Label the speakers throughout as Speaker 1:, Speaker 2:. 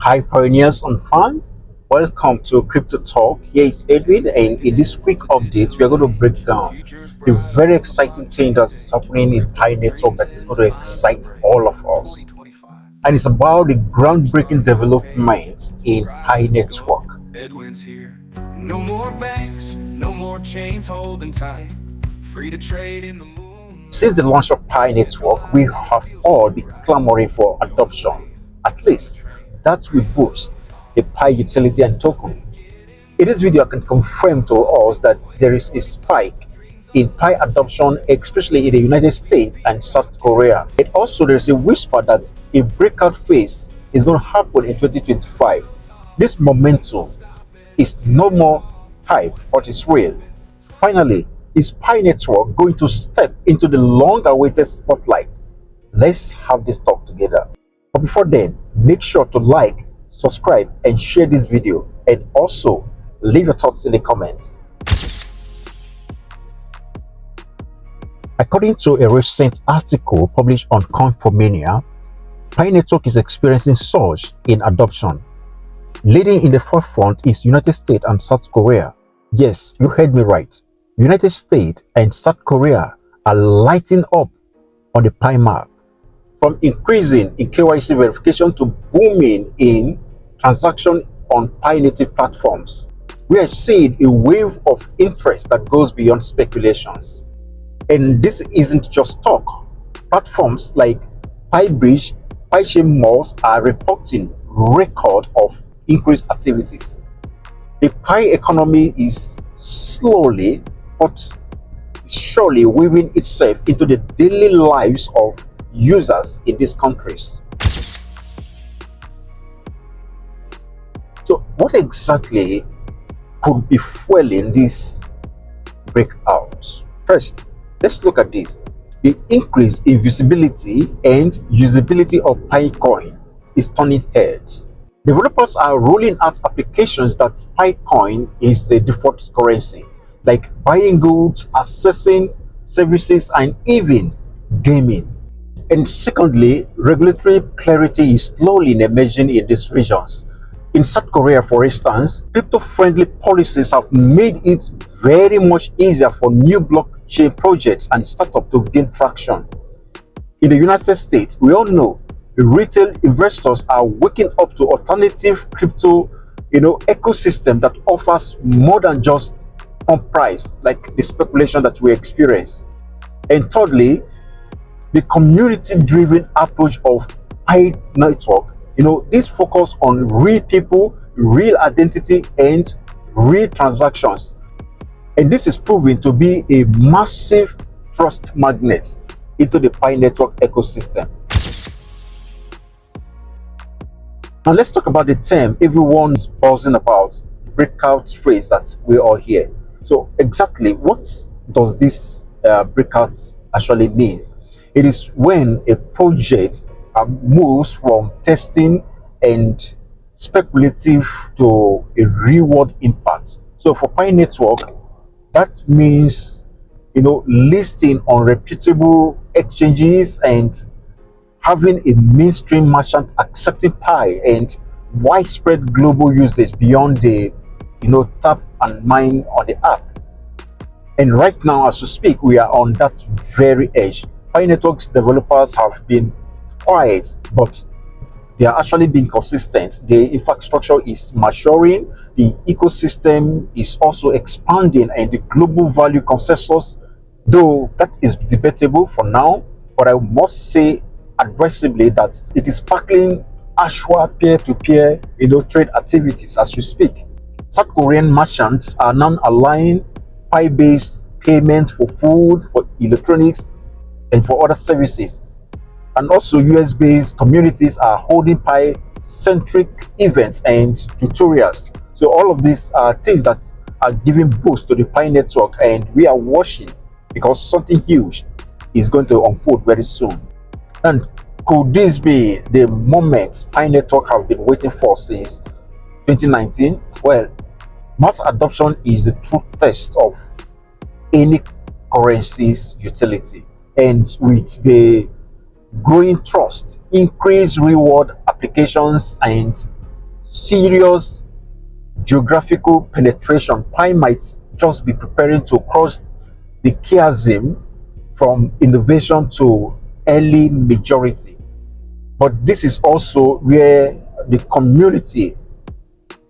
Speaker 1: Hi, pioneers and fans. Welcome to Crypto Talk. Here is Edwin, and in this quick update, we are going to break down the very exciting thing that is happening in Pi Network that is going to excite all of us. And it's about the groundbreaking developments in Pi Network.
Speaker 2: Edwin's here. No more banks, no more chains holding tight. Free to trade in the moon.
Speaker 1: Since the launch of Pi Network, we have all been clamoring for adoption. At least that will boost the Pi utility and token. In this video, I can confirm to us that there is a spike in Pi adoption, especially in the United States and South Korea. And also, there's a whisper that a breakout phase is going to happen in 2025. This momentum is no more hype, but it's real. Finally, is Pi Network going to step into the long-awaited spotlight? Let's have this talk together. But before then, make sure to like, subscribe, and share this video, and also leave your thoughts in the comments. According to a recent article published on Conformania, Pi Network is experiencing surge in adoption. Leading in the forefront is United States and South Korea. Yes, you heard me right. United States and South Korea are lighting up on the Pi map. From increasing in KYC verification to booming in transaction on Pi native platforms, we are seeing a wave of interest that goes beyond speculations. And this isn't just talk. Platforms like PiBridge, PiChain Malls are reporting record of increased activities. The Pi economy is slowly but surely weaving itself into the daily lives of users in these countries. So what exactly could be fueling this breakout? First, let's look at this. The increase in visibility and usability of Pi coin is turning heads. Developers are rolling out applications that Pi coin is the default currency, like buying goods, accessing services, and even gaming. And secondly, regulatory clarity is slowly emerging in these regions. In South Korea, for instance, crypto-friendly policies have made it very much easier for new blockchain projects and startups to gain traction. In the United States, we all know retail investors are waking up to alternative crypto, ecosystem that offers more than just pump price, like the speculation that we experience. And thirdly, the community-driven approach of Pi Network, this focus on real people, real identity, and real transactions. And this is proving to be a massive trust magnet into the Pi Network ecosystem. Now let's talk about the term everyone's buzzing about, breakout phase that we all hear. So exactly what does this breakout actually means? It is when a project moves from testing and speculative to a reward impact. So for Pi Network, that means listing on reputable exchanges and having a mainstream merchant accepting Pi and widespread global usage beyond the tap and mine on the app. And right now, as we speak, we are on that very edge. Pi Network's developers have been quiet, but they are actually being consistent. The infrastructure is maturing, the ecosystem is also expanding, and the global value consensus, though that is debatable for now, but I must say advisably that it is sparkling actual peer-to-peer trade activities as we speak. South Korean merchants are now allowing Pi-based payments for food, for electronics, and for other services. And also US-based communities are holding Pi-centric events and tutorials. So all of these are things that are giving boost to the Pi Network, and we are watching because something huge is going to unfold very soon. And could this be the moment Pi Network have been waiting for since 2019? Well, mass adoption is the true test of any currency's utility. And with the growing trust, increased reward applications, and serious geographical penetration, Pi might just be preparing to cross the chasm from innovation to early majority. But this is also where the community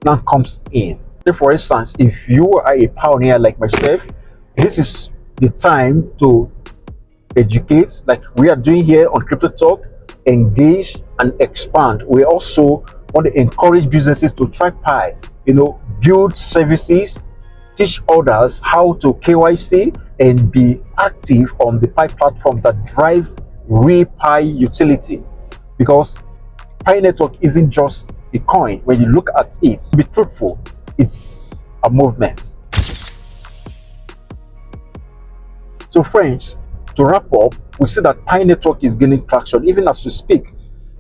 Speaker 1: now comes in. For instance, if you are a pioneer like myself, this is the time to educate, like we are doing here on Crypto Talk, engage and expand. We also want to encourage businesses to try Pi, build services, teach others how to KYC, and be active on the Pi platforms that drive real Pi utility. Because Pi Network isn't just a coin. When you look at it, to be truthful, it's a movement. So friends, to wrap up, we see that Pi Network is gaining traction. Even as we speak,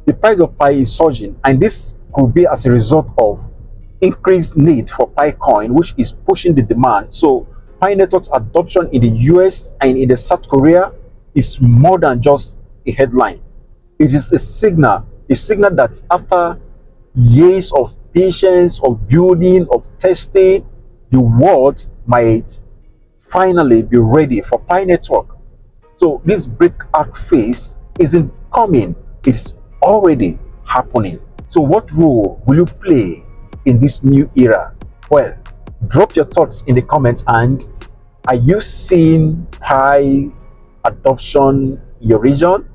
Speaker 1: the price of Pi is surging, and this could be as a result of increased need for Pi coin, which is pushing the demand. So Pi Network's adoption in the US and in the South Korea is more than just a headline. It is a signal that after years of patience, of building, of testing, the world might finally be ready for Pi Network. So this breakout phase isn't coming, it's already happening. So what role will you play in this new era? Well, drop your thoughts in the comments. And are you seeing Pi adoption in your region?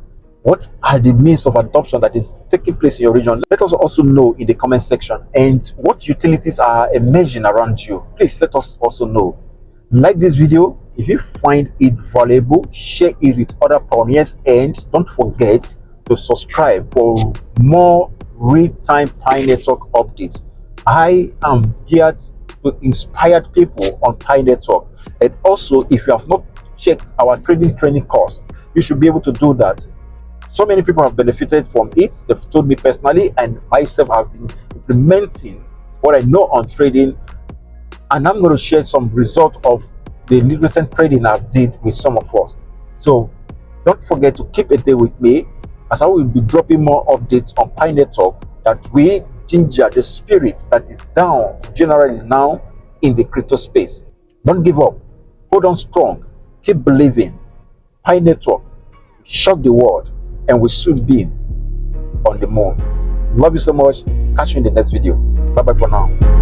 Speaker 1: What are the means of adoption that is taking place in your region? Let us also know in the comment section. And what utilities are emerging around you? Please let us also know. Like this video. If you find it valuable, share it with other pioneers, and don't forget to subscribe for more real-time Pi Network updates. I am here to inspire people on Pi Network. And also, if you have not checked our trading training course, you should be able to do that. So many people have benefited from it. They've told me personally, and myself have been implementing what I know on trading, and I'm going to share some result of the recent trading I've did with some of us. So don't forget to keep a day with me, as I will be dropping more updates on Pi Network that we ginger the spirit that is down generally now in the crypto space. Don't give up. Hold on strong. Keep believing. Pi Network shock the world, and we should be on the moon. Love you so much. Catch you in the next video. Bye bye for now.